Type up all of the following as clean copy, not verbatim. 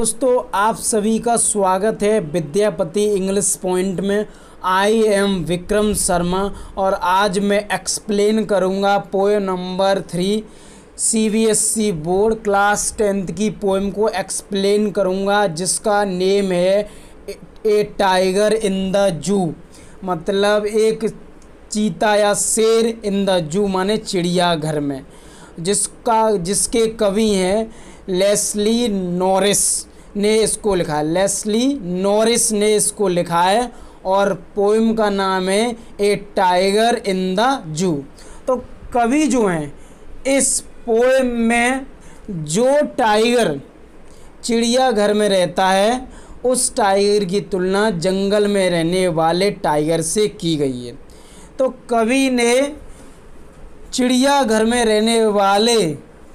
दोस्तों आप सभी का स्वागत है विद्यापति इंग्लिश पॉइंट में। आई एम विक्रम शर्मा और आज मैं एक्सप्लेन करूंगा poem number 3 CBSE board class 10th की पोएम को एक्सप्लेन करूंगा, जिसका नेम है ए टाइगर इन द जू। मतलब एक चीता या शेर इन द जू माने चिड़ियाघर में, जिसके कवि हैं लेस्ली नॉरिस ने इसको लिखा है। लेस्ली नॉरिस ने इसको लिखा है और पोएम का नाम है ए टाइगर इन द जू। तो कवि जो हैं इस पोएम में जो टाइगर चिड़ियाघर में रहता है उस टाइगर की तुलना जंगल में रहने वाले टाइगर से की गई है। तो कवि ने चिड़ियाघर में रहने वाले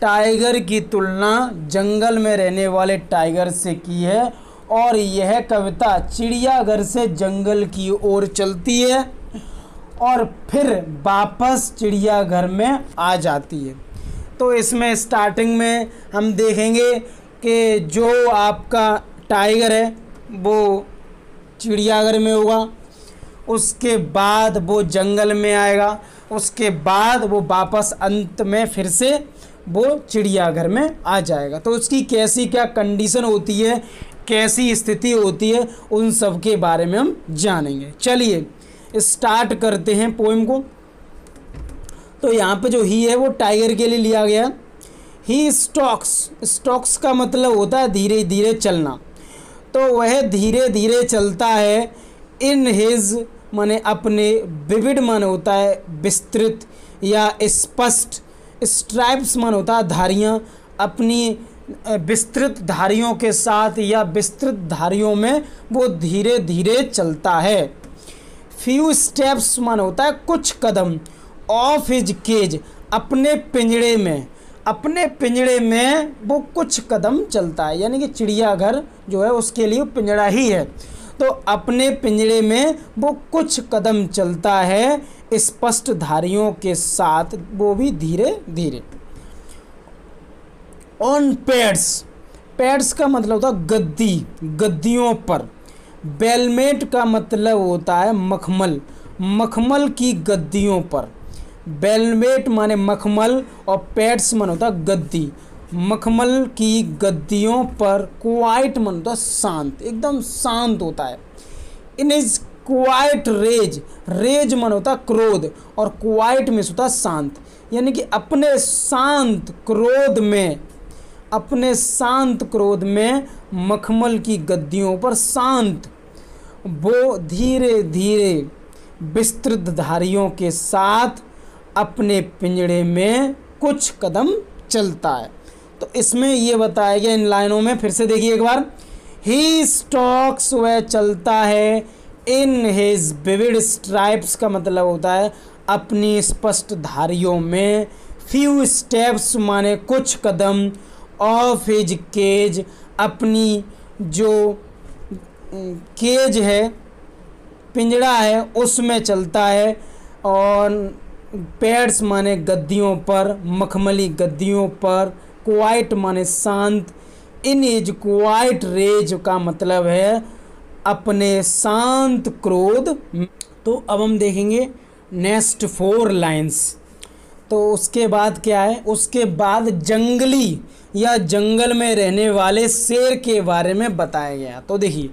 टाइगर की तुलना जंगल में रहने वाले टाइगर से की है और यह कविता चिड़ियाघर से जंगल की ओर चलती है और फिर वापस चिड़ियाघर में आ जाती है। तो इसमें स्टार्टिंग में हम देखेंगे कि जो आपका टाइगर है वो चिड़ियाघर में होगा, उसके बाद वो जंगल में आएगा, उसके बाद वो वापस अंत में फिर से वो चिड़ियाघर में आ जाएगा। तो उसकी कैसी क्या कंडीशन होती है, कैसी स्थिति होती है, उन सब के बारे में हम जानेंगे। चलिए स्टार्ट करते हैं पोएम को। तो यहाँ पे जो ही है वो टाइगर के लिए लिया गया। ही स्टॉक्स का मतलब होता है धीरे धीरे चलना। तो वह धीरे धीरे चलता है इन हिज माने अपने, विविड मान होता है विस्तृत या स्पष्ट, स्ट्राइप्स मान होता है धारियाँ, अपनी विस्तृत धारियों के साथ या विस्तृत धारियों में वो धीरे धीरे चलता है। फ्यू स्टेप्स मान होता है कुछ कदम, ऑफ हिज केज अपने पिंजड़े में वो कुछ कदम चलता है, यानी कि चिड़ियाघर जो है उसके लिए पिंजड़ा ही है। तो अपने पिंजड़े में वो कुछ कदम चलता है स्पष्ट धारियों के साथ, वो भी धीरे धीरे। ऑन पैड्स का मतलब होता है गद्दी, गद्दियों पर। बेलमेट का मतलब होता है मखमल की गद्दियों पर। बेलमेट माने मखमल और पैड्स मन होता है गद्दी, मखमल की गद्दियों पर। क्वाइट मन होता है शांत, एकदम शांत होता है। इन इज क्वाइट रेज मन होता है क्रोध और क्वाइट में होता है शांत, यानी कि अपने शांत क्रोध में मखमल की गद्दियों पर शांत वो धीरे धीरे विस्तृत धारियों के साथ अपने पिंजड़े में कुछ कदम चलता है। तो इसमें ये बताया गया इन लाइनों में, फिर से देखिए एक बार। ही स्टॉक्स, वह चलता है, इन हिज विविड स्ट्राइप्स का मतलब होता है अपनी स्पष्ट धारियों में। फ्यू स्टेप्स माने कुछ कदम, ऑफ हिज केज अपनी जो केज है पिंजड़ा है उसमें चलता है। और पैड्स माने गद्दियों पर, मखमली गद्दियों पर। क्वाइट माने शांत। इन इज क्वाइट रेज का मतलब है अपने शांत क्रोध। तो अब हम देखेंगे नेक्स्ट 4 लाइन्स। तो उसके बाद क्या है, उसके बाद जंगली या जंगल में रहने वाले शेर के बारे में बताया गया। तो देखिए,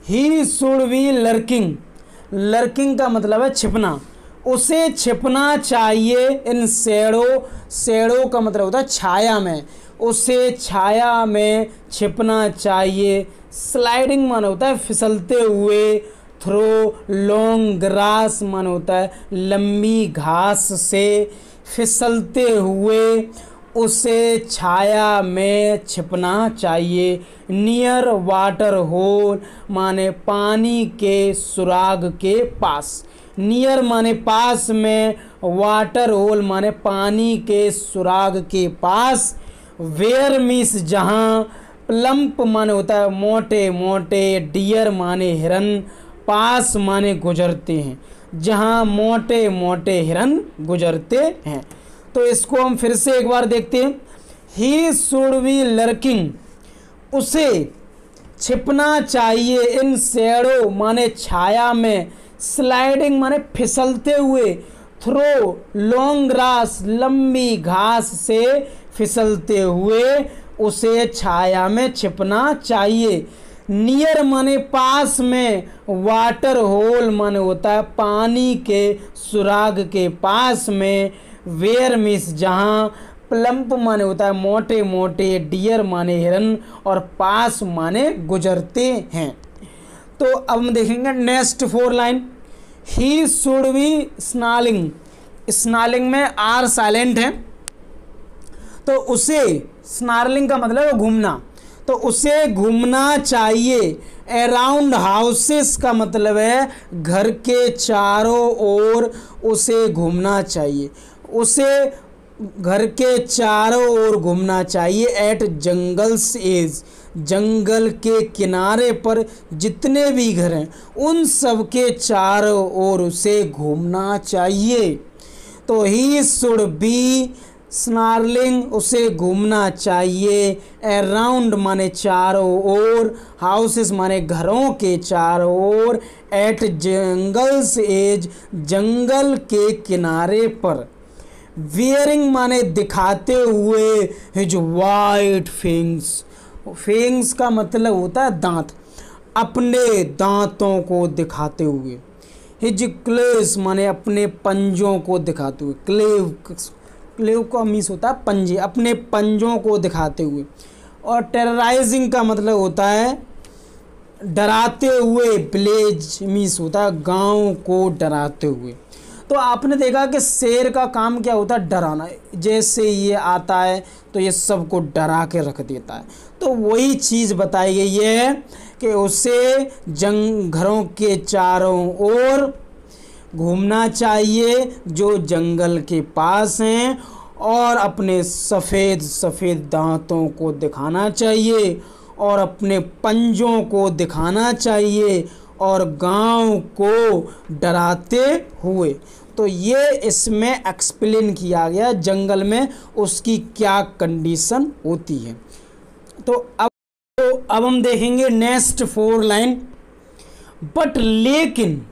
ही शुड बी लर्किंग का मतलब है छिपना, उसे छिपना चाहिए इन शेडो का मतलब होता है छाया में, उसे छाया में छिपना चाहिए। स्लाइडिंग मन होता है फिसलते हुए। थ्रो लॉन्ग ग्रास मन होता है लंबी घास से फिसलते हुए उसे छाया में छिपना चाहिए। नियर वाटर होल माने पानी के सुराग के पास। नियर माने पास में, वाटर होल माने पानी के सुराग के पास। वेयर मीन्स जहाँ। प्लम्प माने होता है मोटे मोटे। डियर माने हिरन। पास माने गुजरते हैं, जहाँ मोटे मोटे हिरन गुजरते हैं। तो इसको हम फिर से एक बार देखते हैं। ही शुड बी लर्किंग, उसे छिपना चाहिए इन शैडो माने छाया में, स्लाइडिंग माने फिसलते हुए, थ्रो लॉन्ग ग्रास लंबी घास से फिसलते हुए उसे छाया में छिपना चाहिए। नियर माने पास में, वाटर होल माने होता है पानी के सुराग के पास में, वेयर मिस जहाँ, प्लम्प माने होता है मोटे मोटे, डियर माने हिरन और पास माने गुजरते हैं। तो अब हम देखेंगे next 4 line. He should be snarling, snarling में आर साइलेंट है तो उसे, स्नार्लिंग का मतलब है घूमना, तो उसे घूमना चाहिए। अराउंड हाउसेस का मतलब है घर के चारों ओर उसे घूमना चाहिए, उसे घर के चारों ओर घूमना चाहिए। एट जंगल्स एज, जंगल के किनारे पर जितने भी घर हैं उन सब के चारों ओर उसे घूमना चाहिए। तो ही शुड बी स्नार्लिंग, उसे घूमना चाहिए। अराउंड माने चारों ओर, हाउसेस माने घरों के चारों ओर, एट जंगल्स एज जंगल के किनारे पर। वियरिंग माने दिखाते हुए, हिज वाइट फिंग्स, फिंग्स का मतलब होता है दांत, अपने दांतों को दिखाते हुए। हिज क्लेव्स माने अपने पंजों को दिखाते हुए, क्लेव का मीन्स होता है पंजे, अपने पंजों को दिखाते हुए। और टेरराइजिंग का मतलब होता है डराते हुए, विलेज मीन्स होता है गांव को डराते हुए। तो आपने देखा कि शेर का काम क्या होता है, डराना। जैसे ये आता है तो ये सबको डरा के रख देता है, तो वही चीज़ बताई गई है कि उसे घरों के चारों ओर घूमना चाहिए जो जंगल के पास हैं, और अपने सफ़ेद सफ़ेद दांतों को दिखाना चाहिए और अपने पंजों को दिखाना चाहिए और गांव को डराते हुए। तो ये इसमें एक्सप्लेन किया गया जंगल में उसकी क्या कंडीशन होती है। तो अब हम देखेंगे नेक्स्ट 4 लाइन। बट लेकिन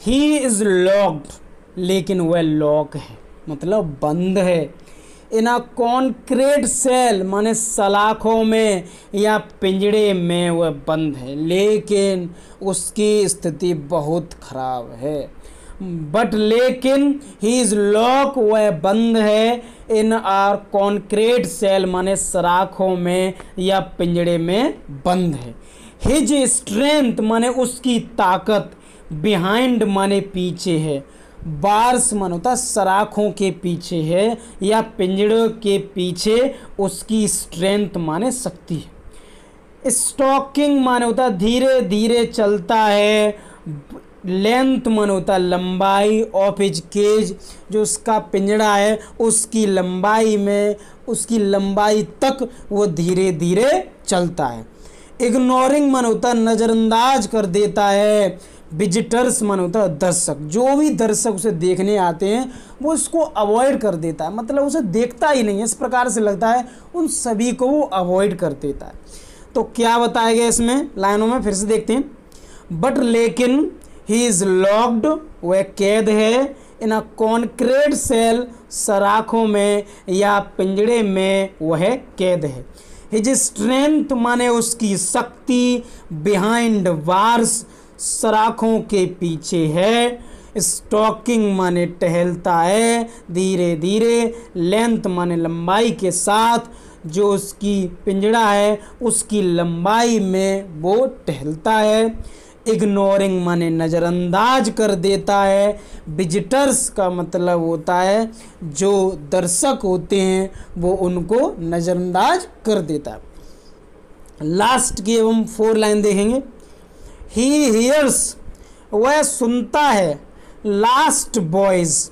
ही इज़ लॉक्ड, लेकिन वह लॉक है मतलब बंद है। इन अ कॉन्क्रीट सेल माने सलाखों में या पिंजड़े में वह बंद है, लेकिन उसकी स्थिति बहुत खराब है। बट लेकिन ही इज़ लॉक, वह बंद है। इन आर कॉन्क्रीट सेल माने सलाखों में या पिंजड़े में बंद है। हिज स्ट्रेंथ माने उसकी ताकत, बिहाइंड माने पीछे है, बार्स मन होता है सराखों के पीछे है या पिंजड़ों के पीछे उसकी स्ट्रेंथ माने शक्ति है। स्टॉकिंग माने होता है धीरे धीरे चलता है। लेंथ मन होता है लंबाई, ऑफ हिज केज जो उसका पिंजड़ा है उसकी लंबाई में, उसकी लंबाई तक वो धीरे धीरे चलता है। इग्नोरिंग मन होता है नज़रअंदाज कर देता है। विजिटर्स मन होता है दर्शक, जो भी दर्शक उसे देखने आते हैं वो इसको अवॉइड कर देता है, मतलब उसे देखता ही नहीं है, इस प्रकार से लगता है उन सभी को वो अवॉइड कर देता है। तो क्या बताया गया इसमें लाइनों में, फिर से देखते हैं। बट लेकिन ही इज़ लॉक्ड, वह कैद है। इन अ कॉन्क्रीट सेल, सराखों में या पिंजड़े में वह कैद है। हिज स्ट्रेंथ माने उसकी शक्ति, बिहाइंड बार्स सराखों के पीछे है। स्टॉकिंग माने टहलता है धीरे धीरे। लेंथ माने लंबाई के साथ, जो उसकी पिंजड़ा है उसकी लंबाई में वो टहलता है। इग्नोरिंग माने नज़रअंदाज कर देता है। विजिटर्स का मतलब होता है जो दर्शक होते हैं वो उनको नज़रअंदाज कर देता है। लास्ट की हम 4 लाइन देखेंगे। ही हियर्स, वह सुनता है। लास्ट वॉइस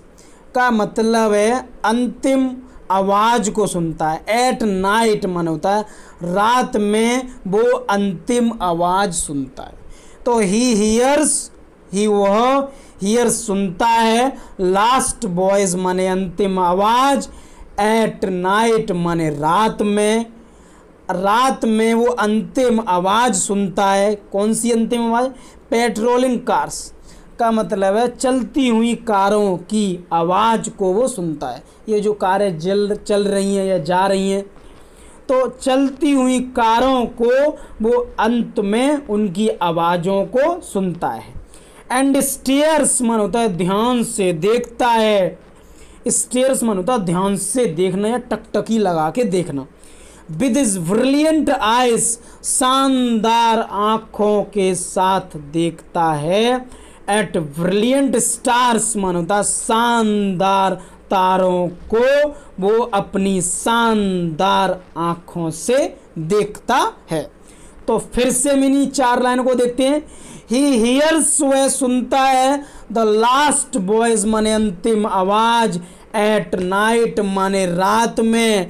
का मतलब है अंतिम आवाज़ को सुनता है। एट नाइट मन होता है रात में वो अंतिम आवाज़ सुनता है। तो ही हियर्स, ही वह, हियर्स सुनता है। लास्ट वॉइस माने अंतिम आवाज़। एट नाइट माने रात में। रात में वो अंतिम आवाज़ सुनता है। कौन सी अंतिम आवाज़? पेट्रोलिंग कार्स का मतलब है चलती हुई कारों की आवाज़ को वो सुनता है। ये जो कारें चल रही हैं या जा रही हैं, तो चलती हुई कारों को वो अंत में उनकी आवाज़ों को सुनता है। एंड स्टेयर्स मन होता है ध्यान से देखता है। स्टेयर्स मन होता है ध्यान से देखना या टकटकी लगा के देखना। विद हिज ब्रिलियंट आइज, शानदार आँखों के साथ देखता है। एट ब्रिलियंट स्टार्स मन होता है शानदार तारों को वो अपनी शानदार आँखों से देखता है। तो फिर से मिनी 4 लाइन को देखते हैं। ही हियर्स, वह सुनता है। द लास्ट वॉइस माने अंतिम आवाज़। एट नाइट माने रात में।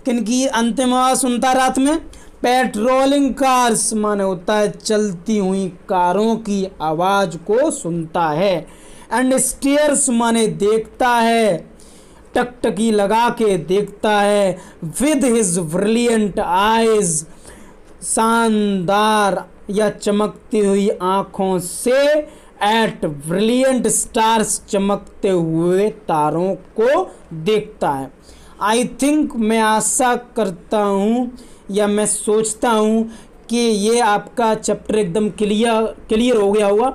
किनकी अंतिम आवाज़ सुनता है रात में? पेट्रोलिंग कार्स माने होता है चलती हुई कारों की आवाज़ को सुनता है। एंड स्टेयर्स माने देखता है, टकटकी लगा के देखता है। विद हिज ब्रिलियंट आइज, शानदार या चमकती हुई आँखों से। एट ब्रिलियंट स्टार्स, चमकते हुए तारों को देखता है। आई थिंक, मैं आशा करता हूँ या मैं सोचता हूँ कि ये आपका चैप्टर एकदम क्लियर हो गया होगा।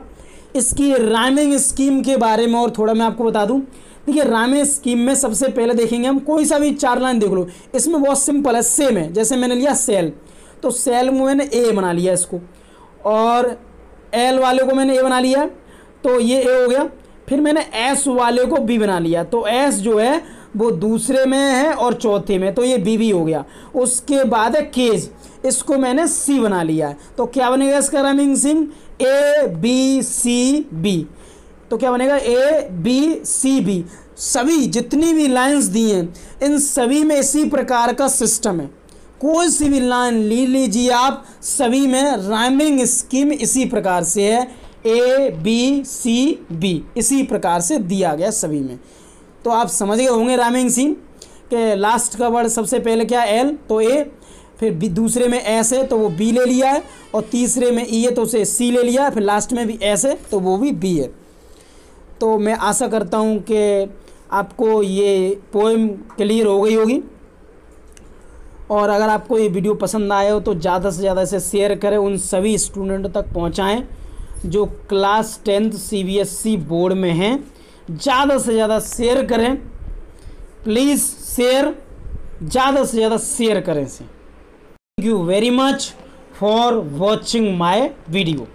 इसकी राइमिंग स्कीम के बारे में और थोड़ा मैं आपको बता दूँ। देखिए, राइमिंग स्कीम में सबसे पहले देखेंगे हम, कोई सा भी 4 लाइन देख लो, इसमें बहुत सिंपल है, सेम है। जैसे मैंने लिया सेल, तो सेल में मैंने ए बना लिया इसको, और एल वाले को मैंने ए बना लिया, तो ये ए हो गया। फिर मैंने एस वाले को बी बना लिया, तो एस जो है वो दूसरे में है और चौथे में, तो ये बी हो गया। उसके बाद है केज, इसको मैंने सी बना लिया है। तो क्या बनेगा इसका rhyming scheme? A B C B. तो क्या बनेगा? A B C B. सभी जितनी भी लाइंस दी हैं, इन सभी में इसी प्रकार का सिस्टम है। कोई सी भी लाइन लीजिए आप, सभी में राइमिंग स्कीम इसी प्रकार से है। ए बी सी बी इसी प्रकार से दिया गया सभी में। तो आप समझ गए होंगे राइमिंग स्कीम के लास्ट का वर्ड सबसे पहले क्या? एल, तो ए, फिर दूसरे में एस है तो वो बी ले लिया है, और तीसरे में ई है तो उसे सी ले लिया है, फिर लास्ट में भी एस है तो वो भी बी है। तो मैं आशा करता हूँ कि आपको ये पोएम क्लियर हो गई होगी। और अगर आपको ये वीडियो पसंद आए हो तो ज़्यादा से ज़्यादा इसे शेयर करें, उन सभी स्टूडेंट तक पहुँचाएँ जो क्लास 10th CBSE बोर्ड में हैं। ज़्यादा से ज़्यादा शेयर करें, प्लीज़ शेयर, ज़्यादा से ज़्यादा शेयर करें इसे। Thank you very much for watching my video.